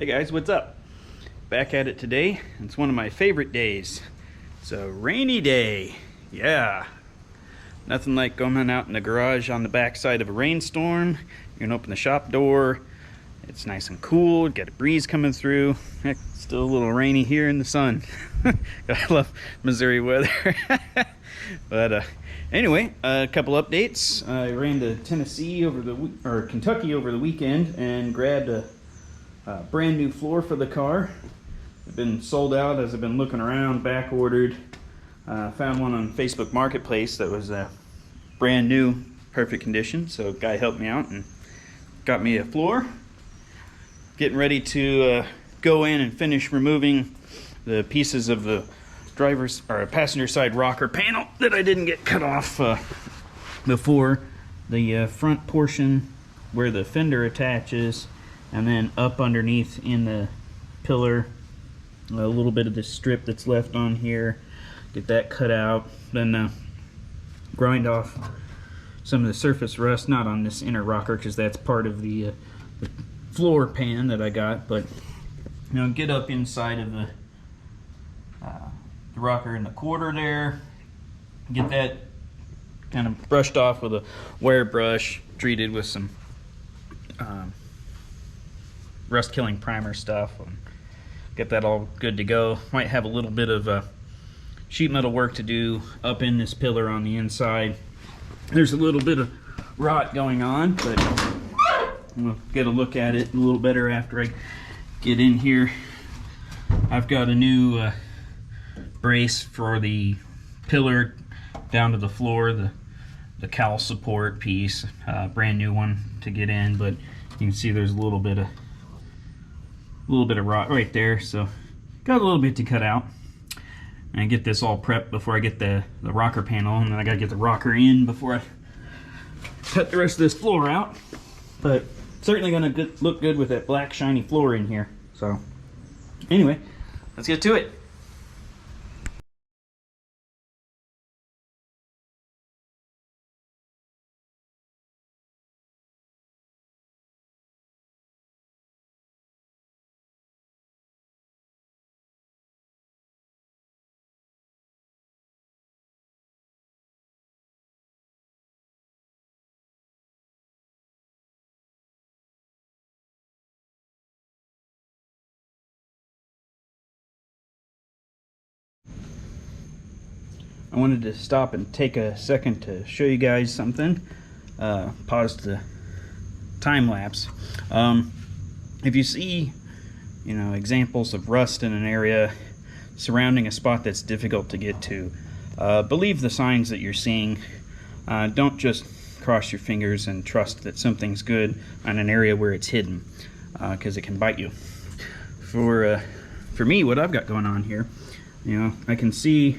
Hey guys, what's up? Back at it today. It's one of my favorite days. It's a rainy day. Yeah. Nothing like going out in the garage on the backside of a rainstorm. You can open the shop door. It's nice and cool. Got a breeze coming through. Heck, still a little rainy here in the sun. I love Missouri weather. But anyway, a couple updates. I ran to Kentucky over the weekend and grabbed a brand new floor for the car. It's been sold out as I've been looking around, back ordered. Found one on Facebook Marketplace that was brand new, perfect condition. So a guy helped me out and got me a floor. Getting ready to go in and finish removing the pieces of the passenger side rocker panel that I didn't get cut off before. The front portion where the fender attaches, and then up underneath in the pillar, a little bit of this strip that's left on here, get that cut out, then grind off some of the surface rust, not on this inner rocker because that's part of the floor pan that I got, but get up inside of the rocker in the quarter there, get that kind of brushed off with a wire brush, treated with some rust killing primer stuff, and get that all good to go. Might have a little bit of sheet metal work to do up in this pillar on the inside. There's a little bit of rot going on, but we'll get a look at it a little better after I get in here. I've got a new brace for the pillar down to the floor, the cowl support piece, brand new one to get in, but you can see there's a little bit of rot right there, so got a little bit to cut out and get this all prepped before I get the rocker panel, and then I gotta get the rocker in before I cut the rest of this floor out. But certainly gonna look good with that black shiny floor in here. So anyway, let's get to it. I wanted to stop and take a second to show you guys something. Pause the time lapse. If you see, examples of rust in an area surrounding a spot that's difficult to get to, believe the signs that you're seeing. Don't just cross your fingers and trust that something's good on an area where it's hidden, because it can bite you. For me, what I've got going on here, I can see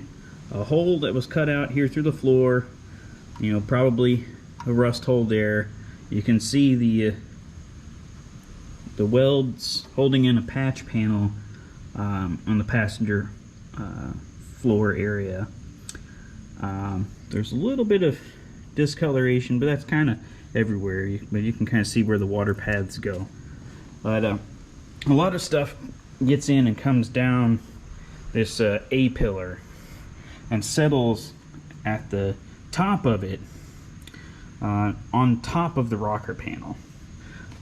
a hole that was cut out here through the floor, probably a rust hole there. You can see the welds holding in a patch panel on the passenger floor area. There's a little bit of discoloration, but that's kind of everywhere, but you can kind of see where the water paths go. But a lot of stuff gets in and comes down this A-pillar and settles at the top of it, on top of the rocker panel.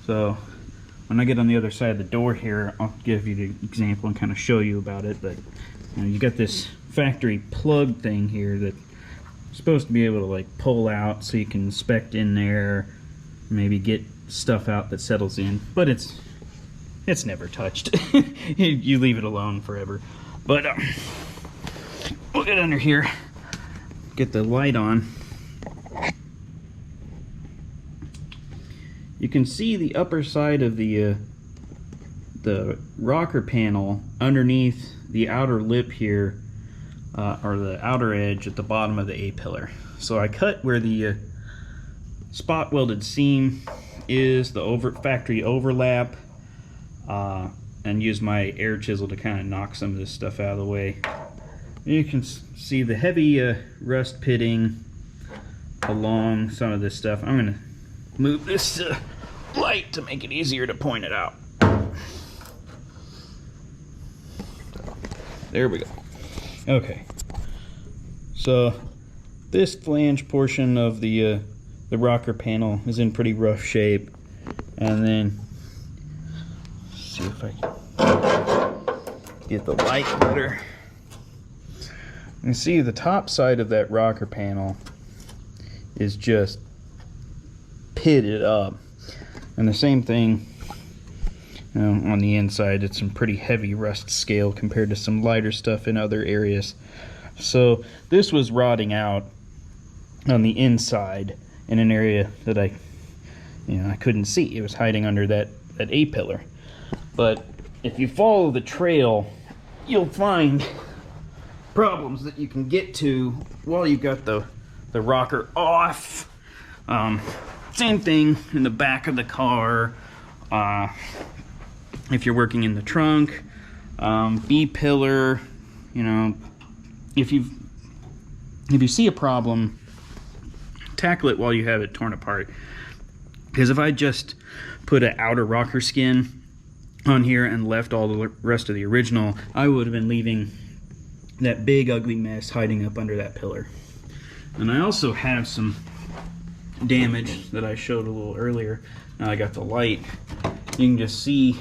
So when I get on the other side of the door here, I'll give you the example and kind of show you about it. But you got this factory plug thing here that's supposed to be able to like pull out so you can inspect in there, maybe get stuff out that settles in, but it's never touched. You leave it alone forever. But we'll get under here, get the light on. You can see the upper side of the rocker panel underneath the outer lip here, or the outer edge at the bottom of the A-pillar. So I cut where the spot welded seam is, the factory overlap, and use my air chisel to kind of knock some of this stuff out of the way. You can see the heavy rust pitting along some of this stuff. I'm going to move this light to make it easier to point it out. There we go. Okay. So this flange portion of the rocker panel is in pretty rough shape. And then, let's see if I can get the light better. You can see the top side of that rocker panel is just pitted up. And the same thing, you know, on the inside. It's some pretty heavy rust scale compared to some lighter stuff in other areas. So this was rotting out on the inside in an area that I couldn't see. It was hiding under that A-pillar. But if you follow the trail, you'll find problems that you can get to while you've got the rocker off. Same thing in the back of the car. If you're working in the trunk, B-pillar, you know, if you see a problem, tackle it while you have it torn apart. Because if I just put an outer rocker skin on here and left all the rest of the original, I would have been leaving that big ugly mess hiding up under that pillar. And I also have some damage that I showed a little earlier. Now I got the light. You can just see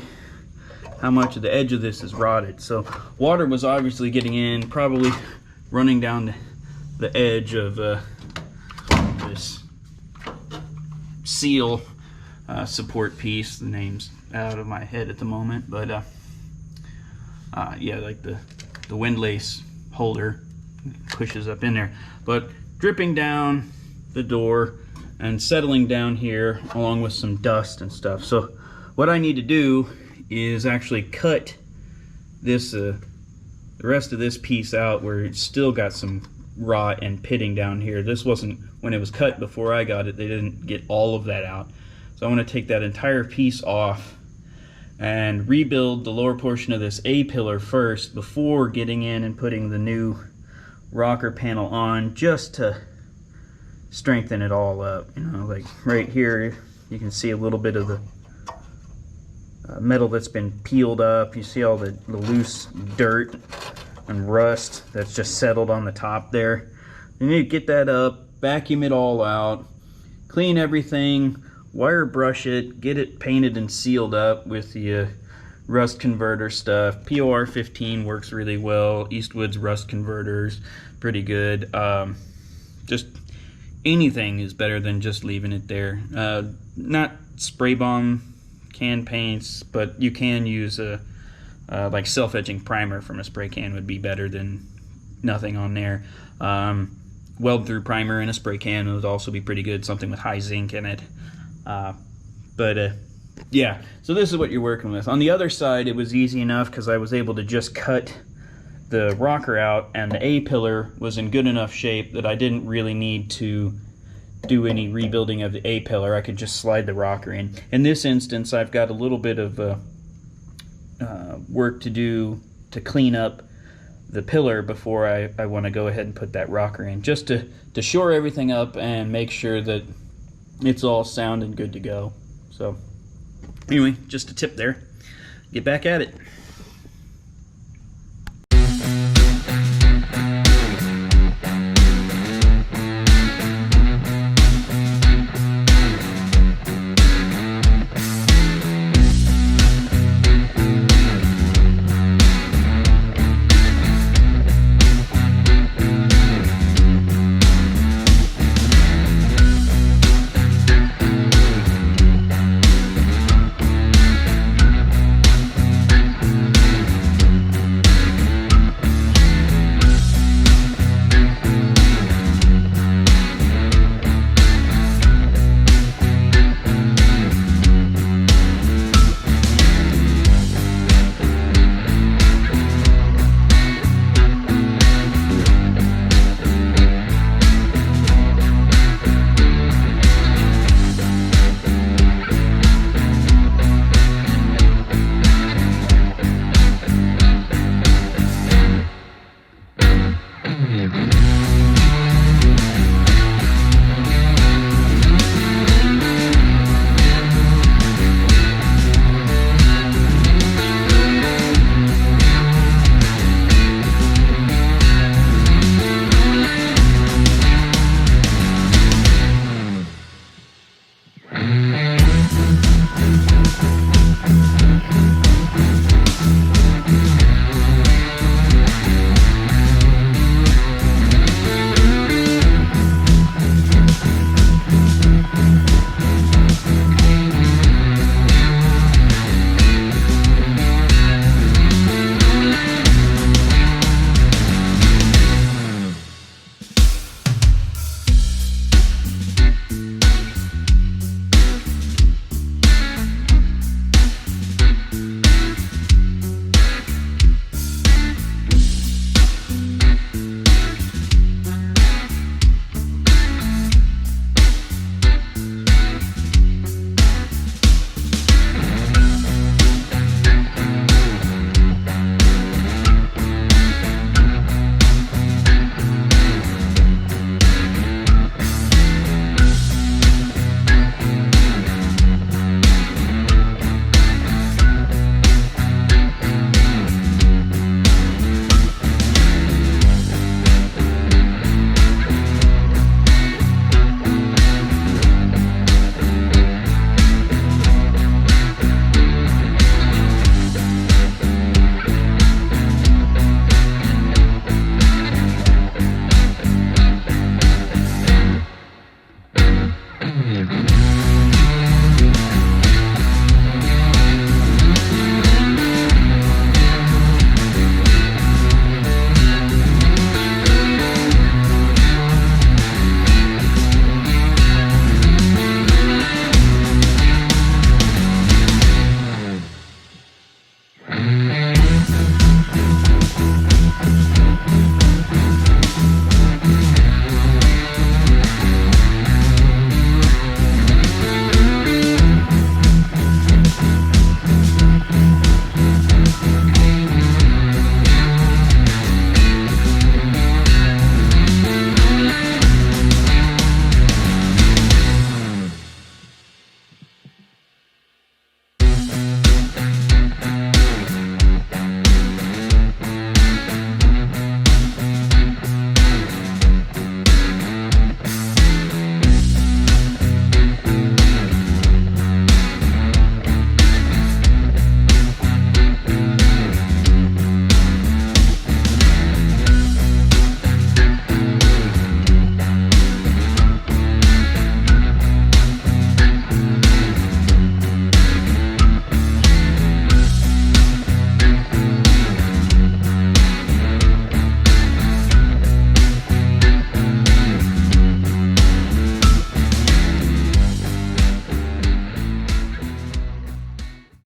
how much of the edge of this is rotted. So water was obviously getting in, probably running down the edge of this seal support piece. The name's out of my head at the moment, but yeah, like the windlace holder pushes up in there, but dripping down the door and settling down here along with some dust and stuff. So what I need to do is actually cut this the rest of this piece out where it's still got some rot and pitting down here. This wasn't, when it was cut before I got it, they didn't get all of that out. So I want to take that entire piece off and rebuild the lower portion of this A-pillar first before getting in and putting the new rocker panel on, just to strengthen it all up. You know, like right here you can see a little bit of the metal that's been peeled up. You see all the loose dirt and rust that's just settled on the top there. You need to get that up, vacuum it all out, clean everything, wire brush it, get it painted and sealed up with the rust converter stuff. POR 15 works really well. Eastwood's rust converters, pretty good. Just anything is better than just leaving it there. Not spray bomb can paints, but you can use a like self-etching primer from a spray can would be better than nothing on there. Weld through primer in a spray can would also be pretty good, something with high zinc in it. Yeah, so this is what you're working with. On the other side, it was easy enough because I was able to just cut the rocker out, and the A-pillar was in good enough shape that I didn't really need to do any rebuilding of the A-pillar. I could just slide the rocker in. In this instance, I've got a little bit of work to do to clean up the pillar before I want to go ahead and put that rocker in, just to shore everything up and make sure that it's all sound and good to go. So anyway, just a tip there. Get back at it.